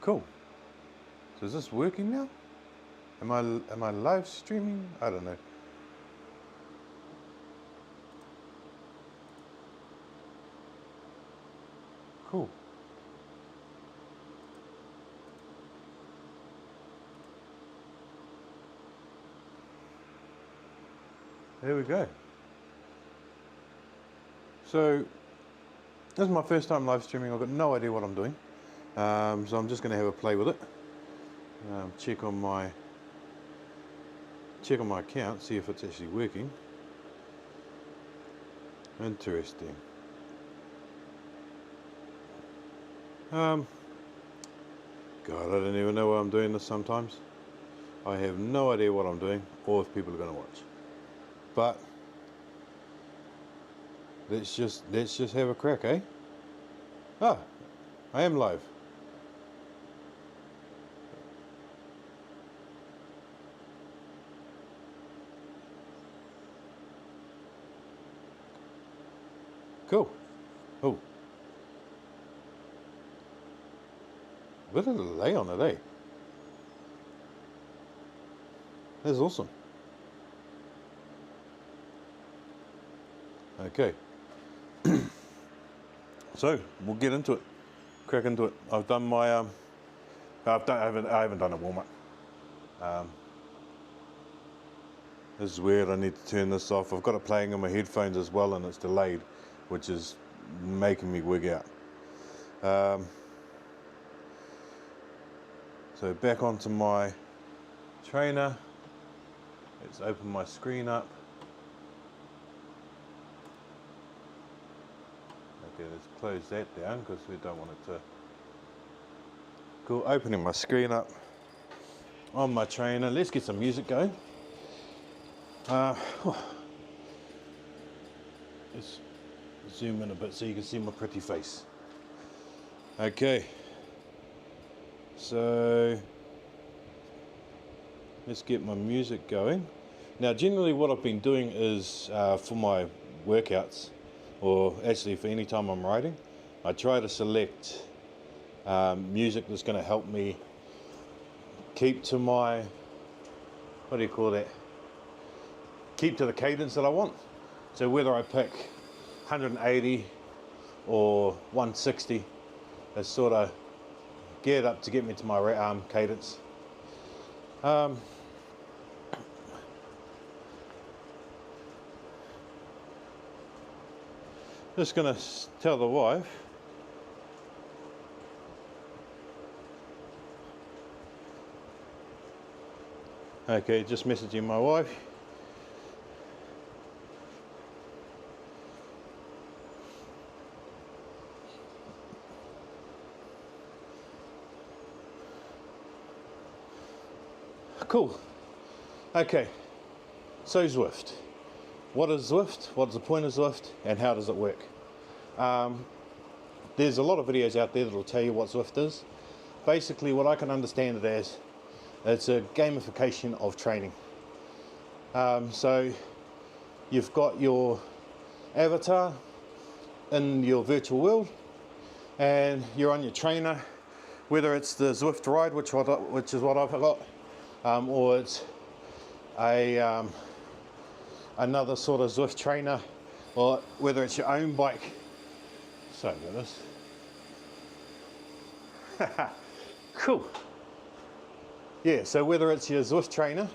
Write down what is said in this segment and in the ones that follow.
Cool. So is this working now? Am I live streaming? I don't know. Cool. There we go. So this is my first time live streaming. I've got no idea what I'm doing, so I'm just going to have a play with it. Check on my account, see if it's actually working. Interesting. God, I don't even know why I'm doing this sometimes. I have no idea what I'm doing or if people are going to watch. But let's just have a crack, eh? Ah, I am live. Cool. Oh. Bit of a delay on it, eh? That's awesome. Okay. So we'll get into it. Crack into it. I've done my I haven't done a warm up. This is weird. I need to turn this off. I've got it playing on my headphones as well, and it's delayed, which is making me wig out. So back onto my trainer. Let's open my screen up. Okay, let's close that down because we don't want it to. Cool, opening my screen up on my trainer. Let's get some music going. Let's zoom in a bit so you can see my pretty face. Okay, so let's get my music going. Now generally what I've been doing is for my workouts, or actually for any time I'm riding, I try to select music that's going to help me keep to my, what do you call that, keep to the cadence that I want. So whether I pick 180 or 160, it's sort of geared up to get me to my cadence. Just going to tell the wife okay, just messaging my wife. Cool. Okay, so Zwift. What is Zwift? What's the point of Zwift? And how does it work? There's a lot of videos out there that will tell you what Zwift is. Basically, what I can understand it as, it's a gamification of training. So you've got your avatar in your virtual world, and you're on your trainer, whether it's the Zwift ride, which is what I've got, or it's another sort of Zwift trainer, or whether it's your own bike. Sorry about this. Cool. Yeah, so whether it's your Zwift trainer,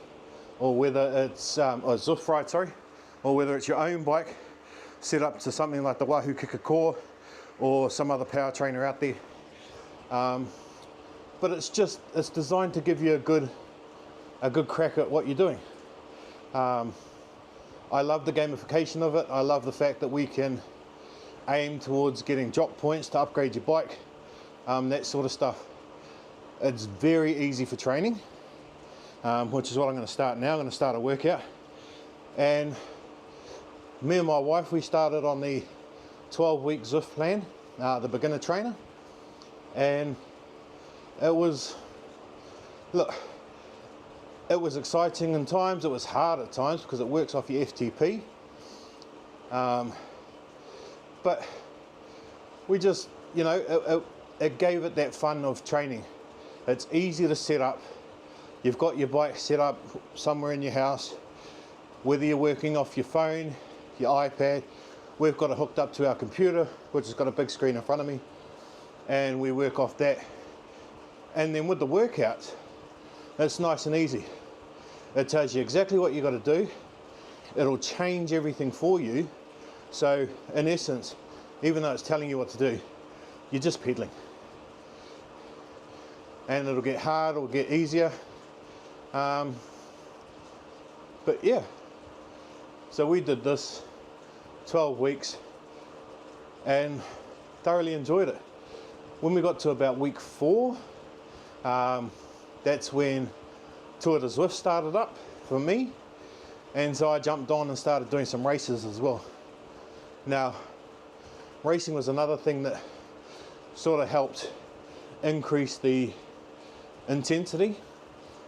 or whether it's or Zwift ride, sorry, or whether it's your own bike set up to something like the Wahoo Kicker Core or some other power trainer out there. But it's designed to give you a good crack at what you're doing. I love the gamification of it. I love the fact that we can aim towards getting drop points to upgrade your bike, that sort of stuff. It's very easy for training, which is what I'm going to start now. I'm going to start a workout, and me and my wife, we started on the 12-week Zwift plan, the beginner trainer, and it was, look, it was exciting in times, it was hard at times because it works off your FTP, but we just, you know, it gave it that fun of training. It's easy to set up. You've got your bike set up somewhere in your house, whether you're working off your phone, your iPad. We've got it hooked up to our computer, which has got a big screen in front of me, and we work off that. And then with the workouts, it's nice and easy. It tells you exactly what you got to do. It'll change everything for you. So in essence, even though it's telling you what to do, you're just pedaling. And it'll get hard, it'll get easier. But yeah, so we did this 12 weeks and thoroughly enjoyed it. When we got to about week 4, that's when Tour de Zwift started up for me, and so I jumped on and started doing some races as well. Now, racing was another thing that sort of helped increase the intensity,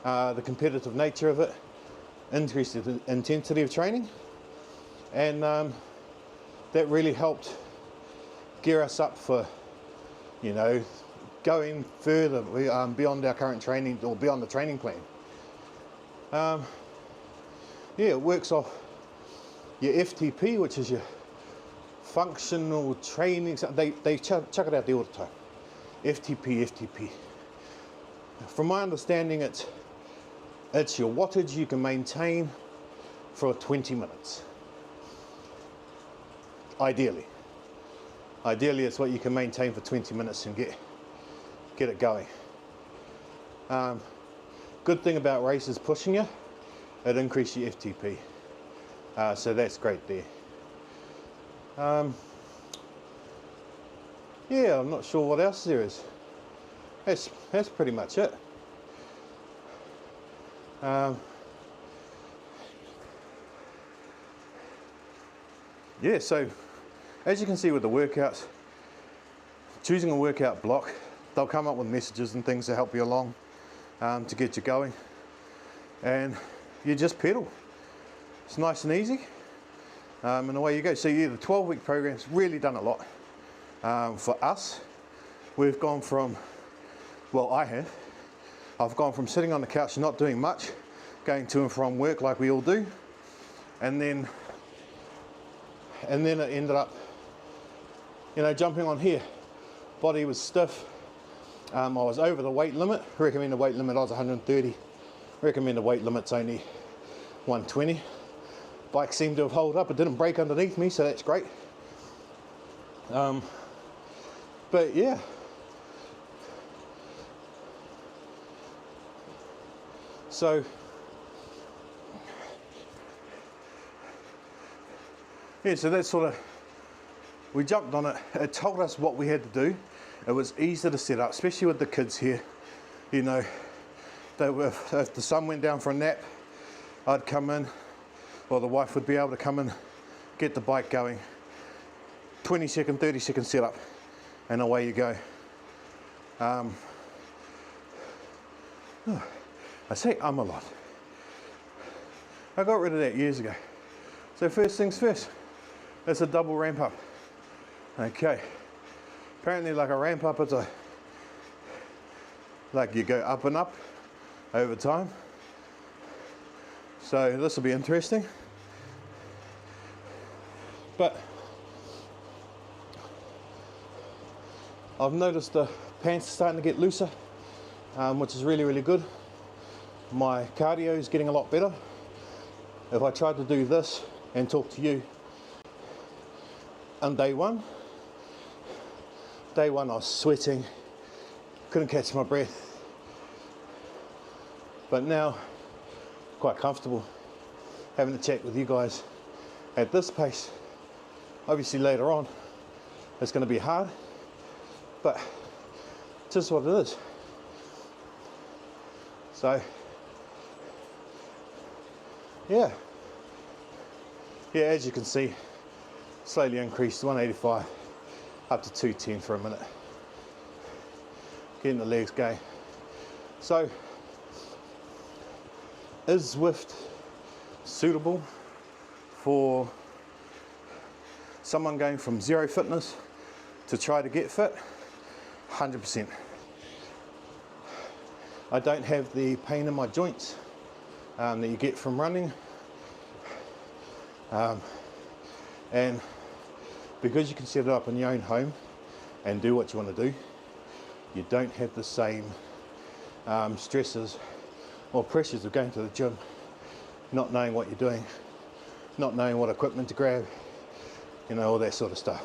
the competitive nature of it, increase the intensity of training, and that really helped gear us up for, you know, going further beyond our current training, or beyond the training plan. Yeah, it works off your FTP, which is your functional training. They chuck it out there all the time. FTP. From my understanding, it's your wattage you can maintain for 20 minutes. Ideally, it's what you can maintain for 20 minutes and get it going. Good thing about races pushing you, it increases your FTP. So that's great there. Yeah, I'm not sure what else there is. That's pretty much it. Yeah, so as you can see with the workouts, choosing a workout block, they'll come up with messages and things to help you along, to get you going, and you just pedal. It's nice and easy, and away you go. So yeah, the 12-week program's really done a lot for us. We've gone from, well, I've gone from sitting on the couch not doing much, going to and from work like we all do, and then it ended up, you know, jumping on here. Body was stiff. I was over the weight limit. Recommended weight limit, I was 130. Recommended weight limit's only 120. Bike seemed to have held up. It didn't break underneath me, so that's great. But yeah. So yeah, so that's sort of, we jumped on it. It told us what we had to do. It was easy to set up, especially with the kids here. You know, if the sun went down for a nap, I'd come in, or the wife would be able to come in, get the bike going. 20-second, 30-second setup, and away you go. I say a lot. I got rid of that years ago. So first things first, it's a double ramp up. Okay. Apparently, like a ramp up, it's like you go up and up over time. So this will be interesting. But I've noticed the pants are starting to get looser, which is really, really good. My cardio is getting a lot better. If I tried to do this and talk to you on day one I was sweating, couldn't catch my breath. But now, quite comfortable having a chat with you guys at this pace. Obviously later on, it's going to be hard, but just what it is. So, yeah, as you can see, slowly increased 185 up to 210 for a minute. Getting the legs going. So, is Zwift suitable for someone going from zero fitness to try to get fit? 100%. I don't have the pain in my joints that you get from running, and because you can set it up in your own home and do what you want to do, you don't have the same stresses or pressures of going to the gym, not knowing what you're doing, not knowing what equipment to grab, you know, all that sort of stuff.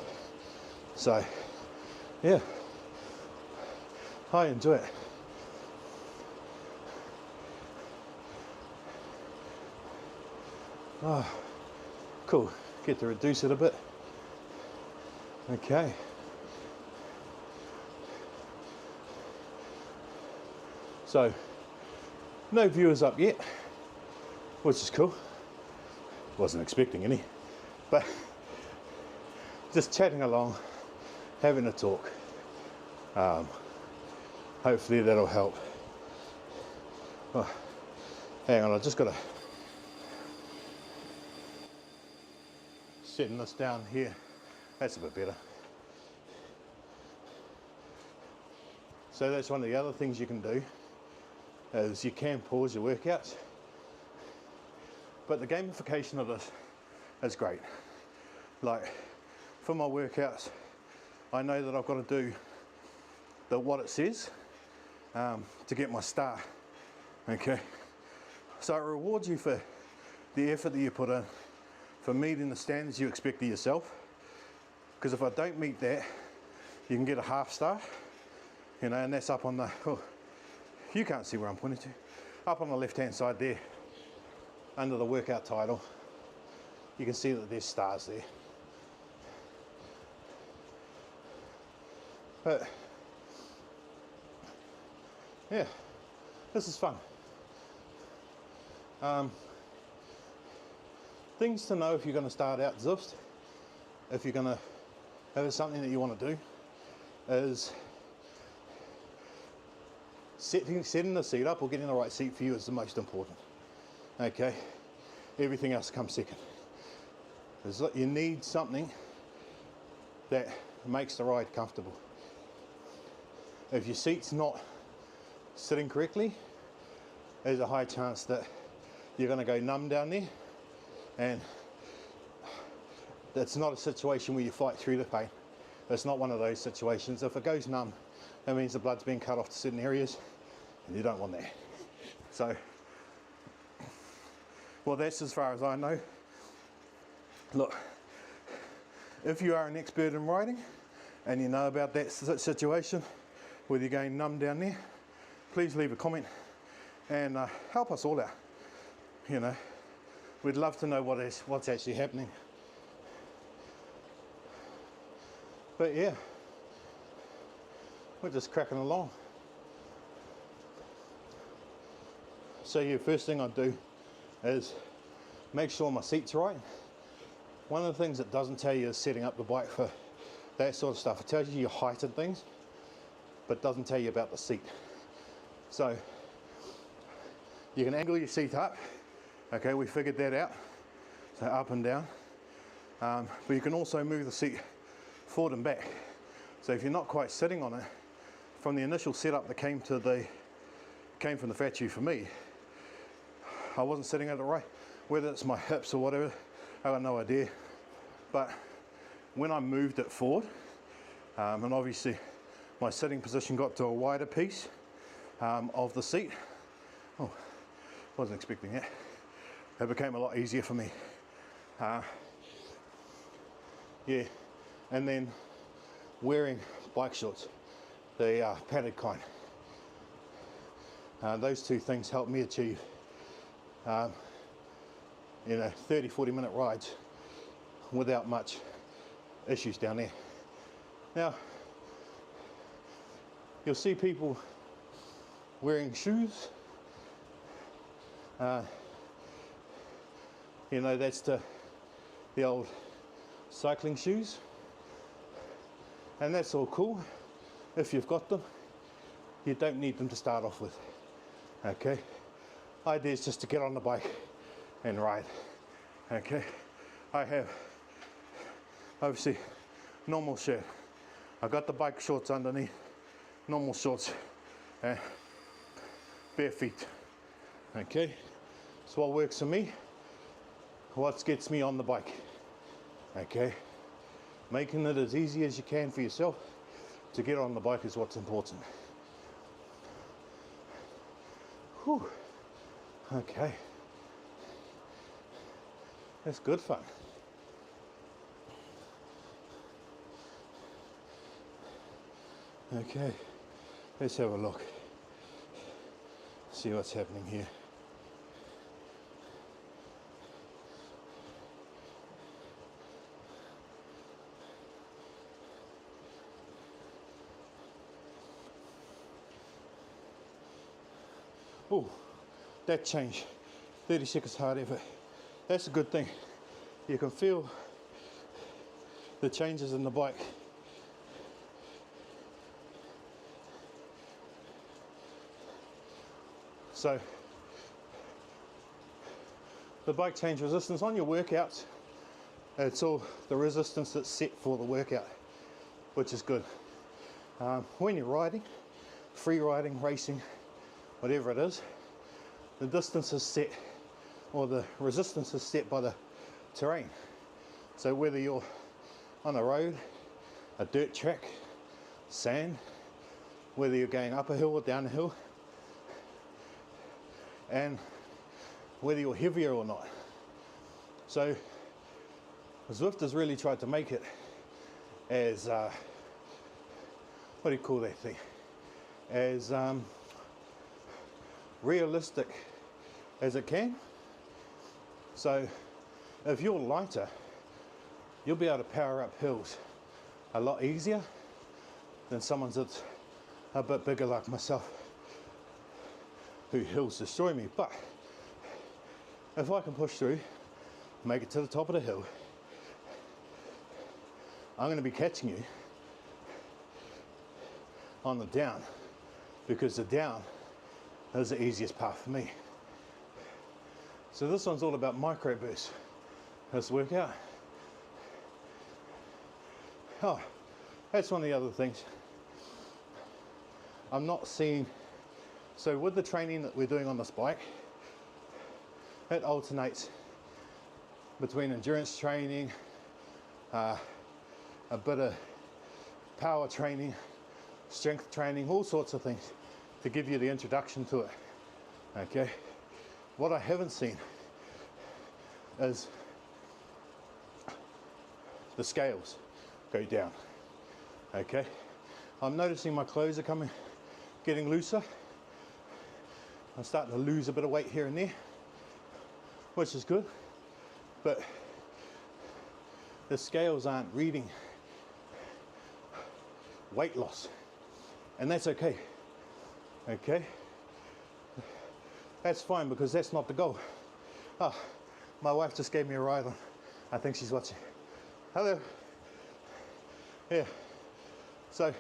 So yeah, I enjoy it. Oh, cool. Get to reduce it a bit. Okay. So, no viewers up yet, which is cool. Wasn't expecting any, but just chatting along, having a talk. Hopefully that'll help. Oh, hang on, I just got to setting this down here. That's a bit better. So that's one of the other things you can do, is you can pause your workouts, but the gamification of this is great. Like for my workouts, I know that I've got to do what it says to get my star. Okay, so it rewards you for the effort that you put in, for meeting the standards you expect of yourself. Because if I don't meet that, you can get a half star, you know, and that's up on the, oh, you can't see where I'm pointing to, up on the left hand side there, under the workout title. You can see that there's stars there. But yeah, this is fun. Things to know if you're going to start out Zwift, if you're going to have something that you want to do, is setting the seat up or getting the right seat for you is the most important. Okay, everything else comes second. You need something that makes the ride comfortable. If your seat's not sitting correctly, there's a high chance that you're going to go numb down there, and that's not a situation where you fight through the pain. It's not one of those situations. If it goes numb, that means the blood's being cut off to certain areas, and you don't want that. So, well, that's as far as I know. Look, if you are an expert in riding and you know about that situation, whether you're going numb down there, please leave a comment and help us all out. You know, we'd love to know what's actually happening. But yeah, we're just cracking along. So yeah, first thing I do is make sure my seat's right. One of the things it doesn't tell you is setting up the bike for that sort of stuff. It tells you your height and things, but doesn't tell you about the seat. So you can angle your seat up. Okay, we figured that out. So up and down. But you can also move the seat forward and back. So if you're not quite sitting on it, from the initial setup that came from the factory for me, I wasn't sitting at it right. Whether it's my hips or whatever, I got no idea. But when I moved it forward, and obviously my sitting position got to a wider piece of the seat. Oh, wasn't expecting that. It became a lot easier for me. Yeah, and then wearing bike shorts, the padded kind. Those two things helped me achieve 30-40 minute rides without much issues down there. Now you'll see people wearing shoes, that's the old cycling shoes, and that's all cool if you've got them. You don't need them to start off with. Okay, idea is just to get on the bike and ride. Okay, I have obviously normal shirt, I got the bike shorts underneath, normal shorts, bare feet. Okay, so what works for me, what gets me on the bike. Okay, making it as easy as you can for yourself to get on the bike is what's important. Whew. Okay, that's good fun. Okay, let's have a look, see what's happening here. Oh, that change, 30 seconds hard effort. That's a good thing. You can feel the changes in the bike. So, the bike change resistance on your workouts, it's all the resistance that's set for the workout, which is good. When you're riding, free riding, racing, whatever it is, the distance is set, or the resistance is set by the terrain. So whether you're on a road, a dirt track, sand, whether you're going up a hill or down a hill, and whether you're heavier or not. So Zwift has really tried to make it as, what do you call that thing? As realistic as it can. So if you're lighter, you'll be able to power up hills a lot easier than someone that's a bit bigger like myself, who hills destroy me. But if I can push through, make it to the top of the hill, I'm going to be catching you on the down, because the down is the easiest part for me. So this one's all about micro bursts, this workout. Oh, that's one of the other things. I'm not seeing, so with the training that we're doing on this bike, it alternates between endurance training, a bit of power training, strength training, all sorts of things to give you the introduction to it. Okay, what I haven't seen is the scales go down. Okay, I'm noticing my clothes are getting looser. I'm starting to lose a bit of weight here and there, which is good, but the scales aren't reading weight loss, and that's okay. Okay, that's fine, because that's not the goal. Oh, my wife just gave me a ride on. I think she's watching. Hello. Yeah, so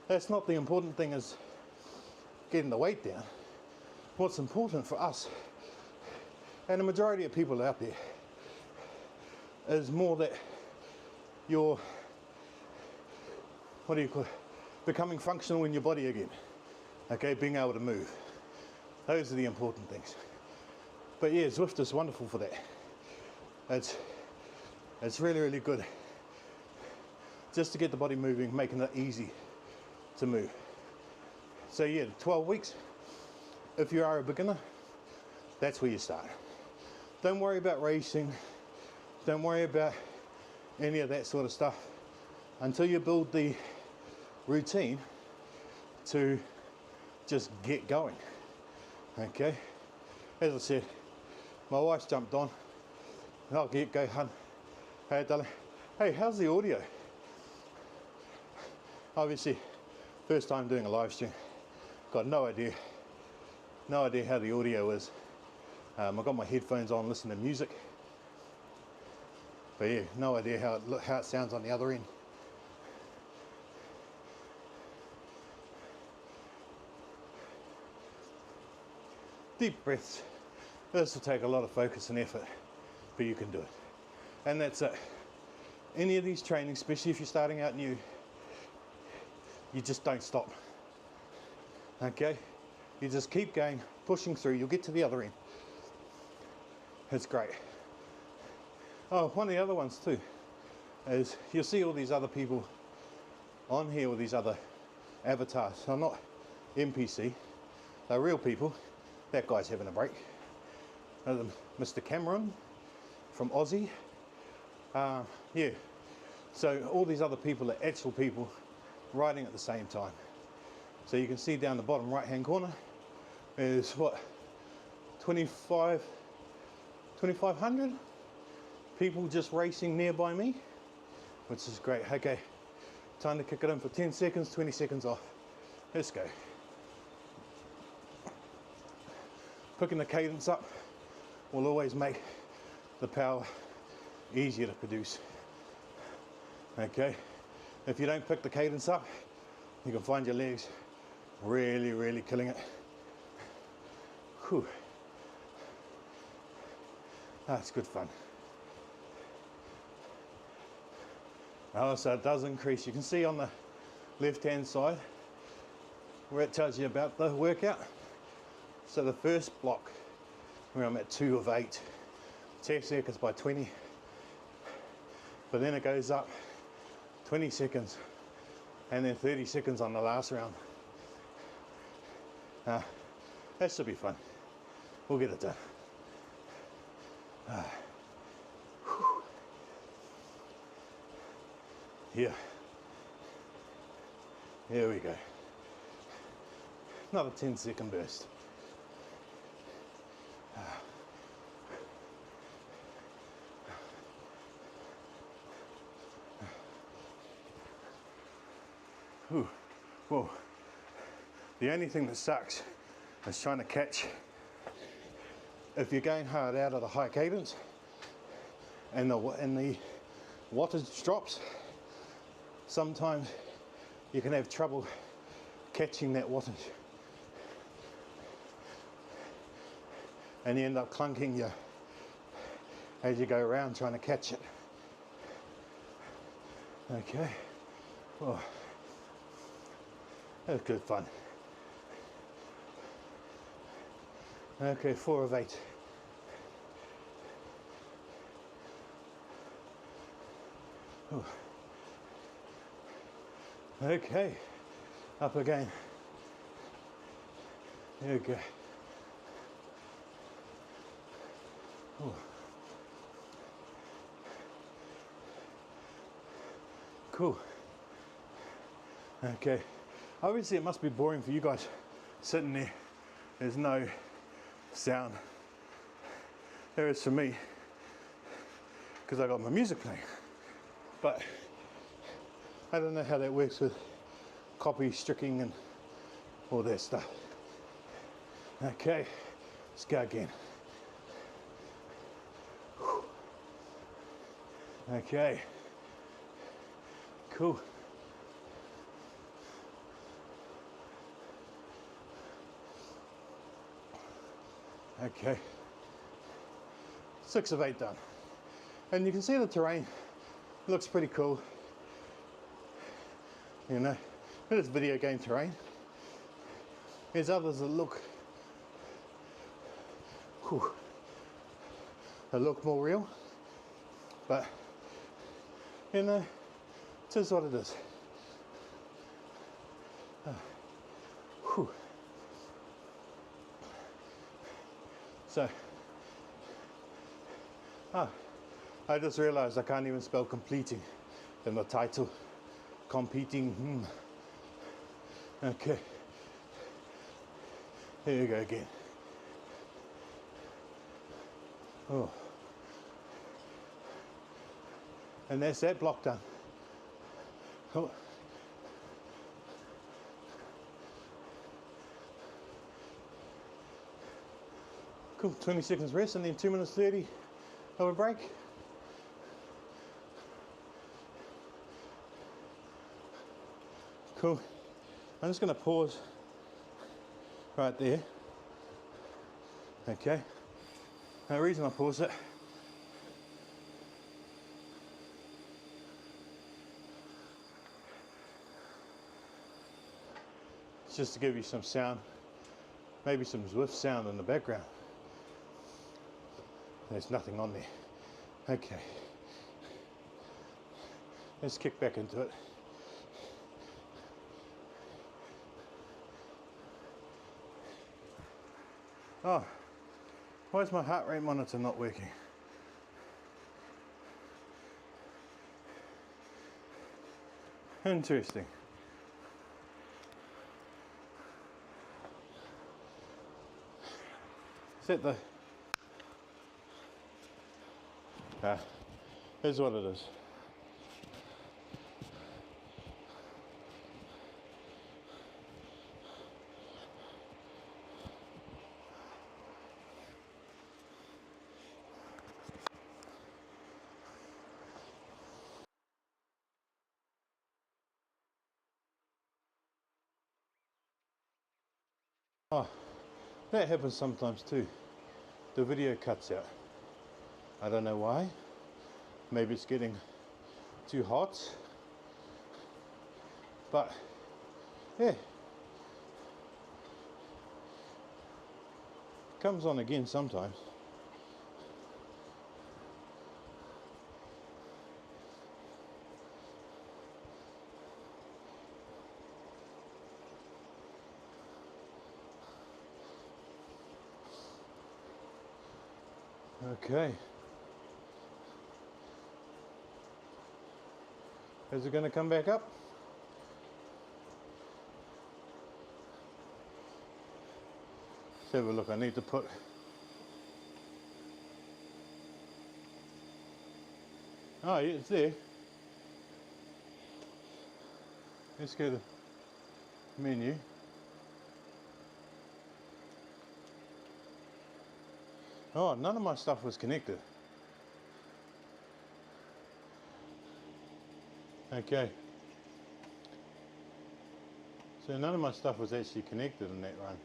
that's not the important thing, is getting the weight down. What's important for us, and the majority of people out there, is more that you're, what do you call it, becoming functional in your body again. Okay, being able to move. Those are the important things. But yeah, Zwift is wonderful for that. It's really, really good. Just to get the body moving, making it easy to move. So yeah, 12 weeks. If you are a beginner, that's where you start. Don't worry about racing. Don't worry about any of that sort of stuff until you build the routine to just get going. Okay, as I said, my wife's jumped on. I'll go, hun. Hey, darling. Hey, how's the audio? Obviously, first time doing a live stream. Got no idea how the audio is. I've got my headphones on, listening to music. But yeah, no idea how it sounds on the other end. Deep breaths. This will take a lot of focus and effort, but you can do it. And that's it. Any of these trainings, especially if you're starting out new, you just don't stop. Okay? You just keep going, pushing through, you'll get to the other end. It's great. Oh, one of the other ones too is you'll see all these other people on here with these other avatars. They're not NPC, they're real people. That guy's having a break. Mr. Cameron from Aussie. Yeah, so all these other people are actual people riding at the same time. So you can see down the bottom right hand corner is what, 2,500 people just racing nearby me, which is great. Okay, time to kick it in for 10 seconds, 20 seconds off. Let's go. Picking the cadence up will always make the power easier to produce. Okay, if you don't pick the cadence up, you can find your legs really killing it. Whew. That's good fun. So it does increase. You can see on the left hand side where it tells you about the workout. So the first block where I'm at 2 of 8, 10 seconds by 20, but then it goes up 20 seconds and then 30 seconds on the last round. That should be fun. We'll get it done. Here we go. Another 10-second burst. Whoa. The only thing that sucks is trying to catch. If you're going hard out of the high cadence and the wattage drops, sometimes you can have trouble catching that wattage, and you end up clunking as you go around trying to catch it. Okay. Oh. That was good fun. Okay, 4 of 8. Ooh. Okay, up again. There we go. Ooh. Cool. Okay. Obviously it must be boring for you guys sitting there. There's no sound. There is for me, because I got my music playing. But I don't know how that works with copy striking and all that stuff. Okay, let's go again. Okay, cool. Okay, 6 of 8 done. And you can see the terrain looks pretty cool. You know, it is video game terrain. There's others that look, more real. But, you know, it is what it is. So, I just realized I can't even spell completing in the title. Competing. Okay. Here we go again. Oh. And that's that block done. Oh. Cool, 20 seconds rest and then 2 minutes 30 of a break. Cool. I'm just going to pause right there. Okay. Now the reason I pause it is just to give you some sound Maybe some Zwift sound in the background. There's nothing on there. Okay. Let's kick back into it. Oh, why is my heart rate monitor not working? Interesting. Is that the... here's what it is. Oh, that happens sometimes too. The video cuts out. I don't know why. Maybe it's getting too hot. But yeah, it comes on again sometimes. Okay. Is it going to come back up? Let's have a look. I need to put... Oh, yeah, it's there. Let's go to menu. Oh, none of my stuff was connected. Okay. So none of my stuff was actually connected in that run.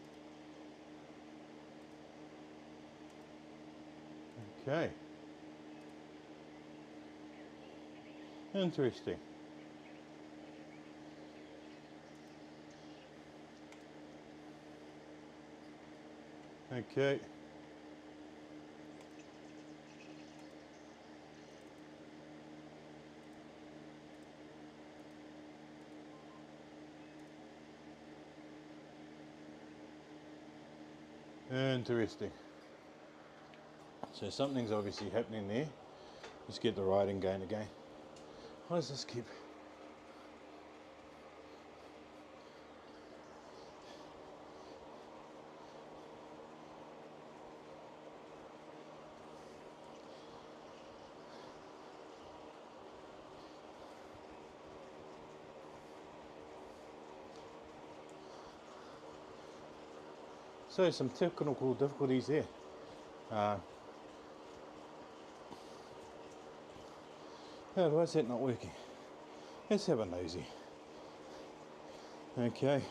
Okay. Interesting. Okay. Interesting. So something's obviously happening there. Let's get the riding going again. Why does this keep... So some technical difficulties there. Why is that not working? Let's have a nosy. Okay.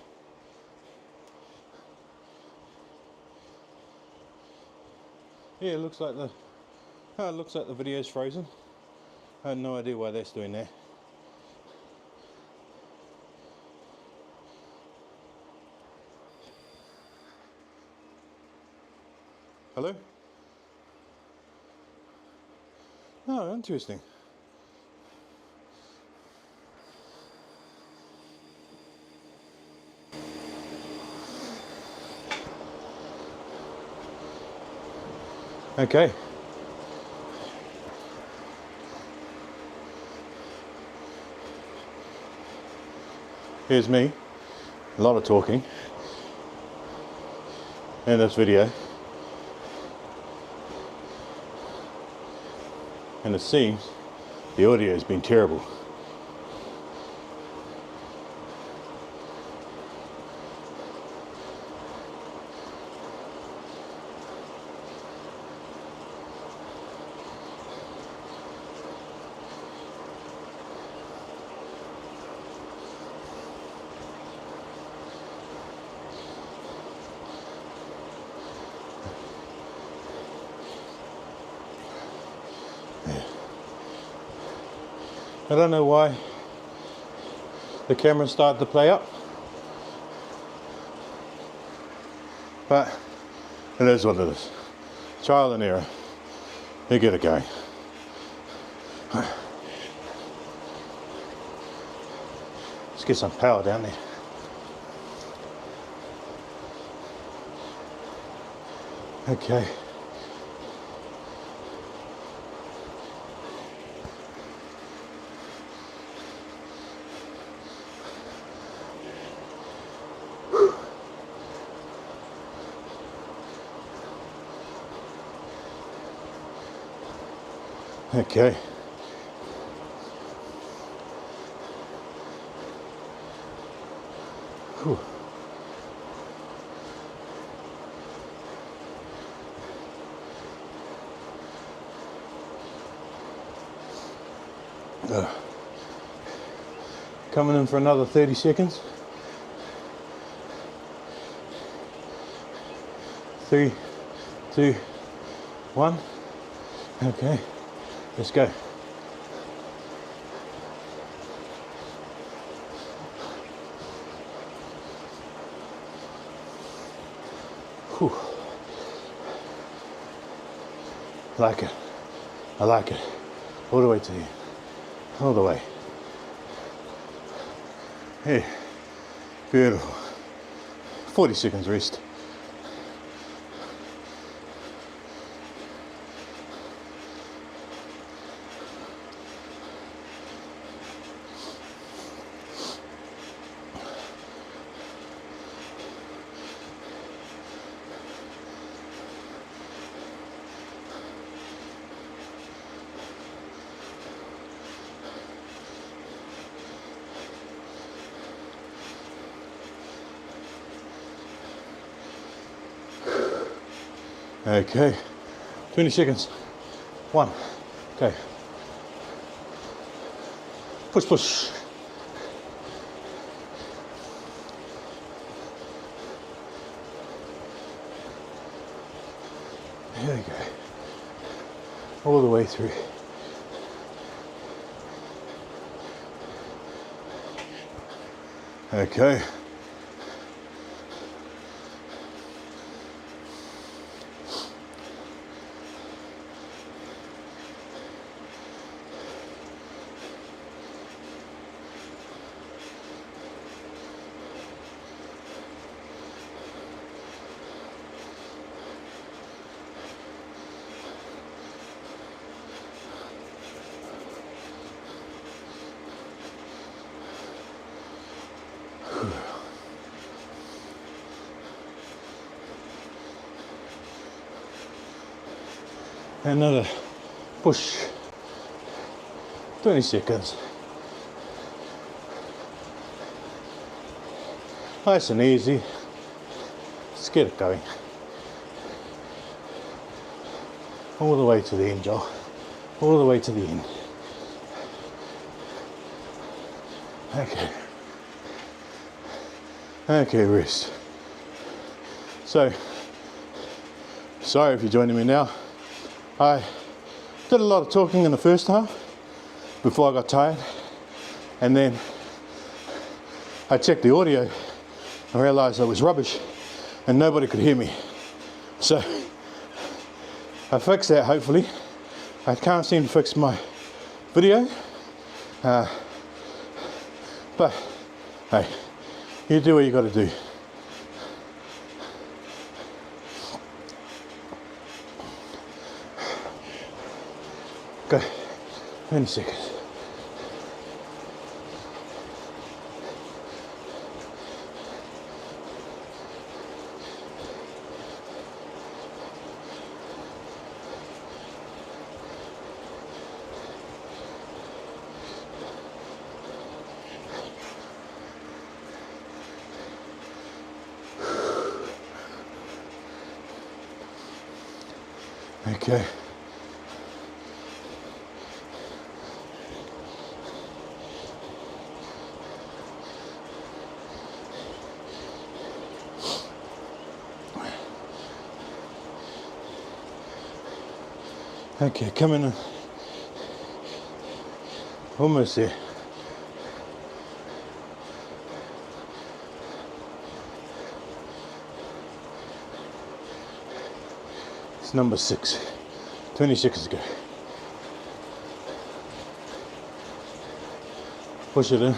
Yeah, it looks like the video's frozen. I have no idea why that's doing that. Hello? Oh, interesting. Okay. Here's me, a lot of talking in this video, and it seems the audio has been terrible. I don't know why the camera started to play up. but it is what it is. Trial and error. You get it going. Let's get some power down there. Okay. Okay. Whew. Coming in for another 30 seconds. 3, 2, 1. Okay, let's go. Whew. Like it. I like it. All the way to you. All the way. Hey, beautiful. 40 seconds rest. Okay, 20 seconds. 1, okay. Push, push. There you go. All the way through. Okay. Another push. 20 seconds. Nice and easy. Let's get it going. All the way to the end, Joel. All the way to the end. Okay. Okay, rest. So, sorry if you're joining me now. I did a lot of talking in the first half before I got tired, and then I checked the audio and realised it was rubbish and nobody could hear me. So I fixed that, hopefully. I can't seem to fix my video, but hey, you do what you got to do. Go, 20 seconds. Okay. Okay, coming in. Almost there. That's number 6. 20 seconds to go. Push it in.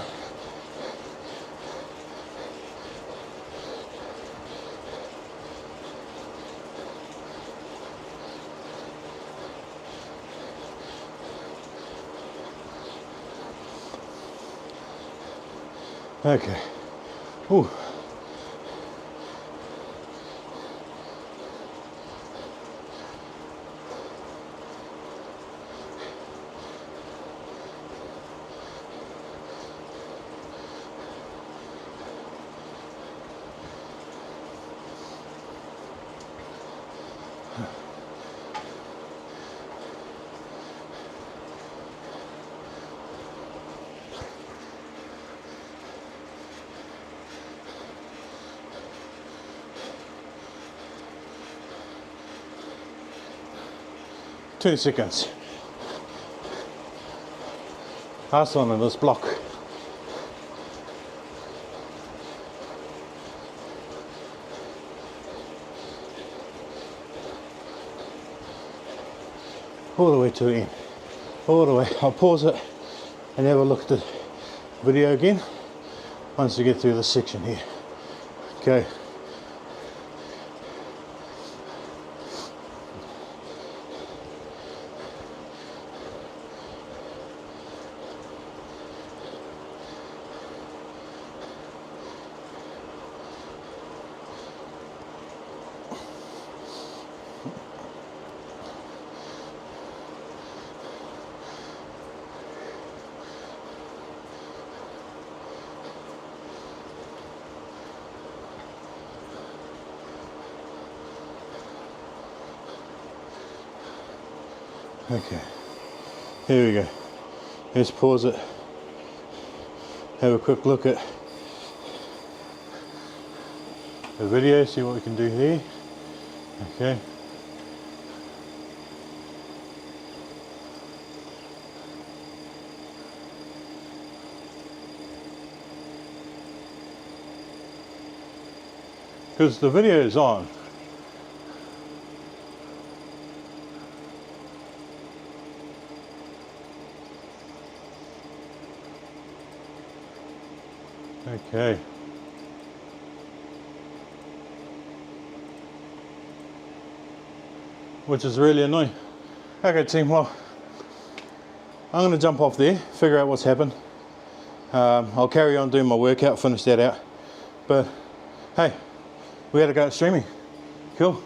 Okay. Ooh. Two seconds. Last one in this block. All the way to the end. All the way. I'll pause it and have a look at the video again once we get through this section here. Okay. Okay, here we go. Let's pause it. Have a quick look at the video, see what we can do here. Okay. Because the video is on. Okay. Which is really annoying. Okay team, well, I'm going to jump off there, figure out what's happened. I'll carry on doing my workout, finish that out. But hey, we had to go streaming. Cool.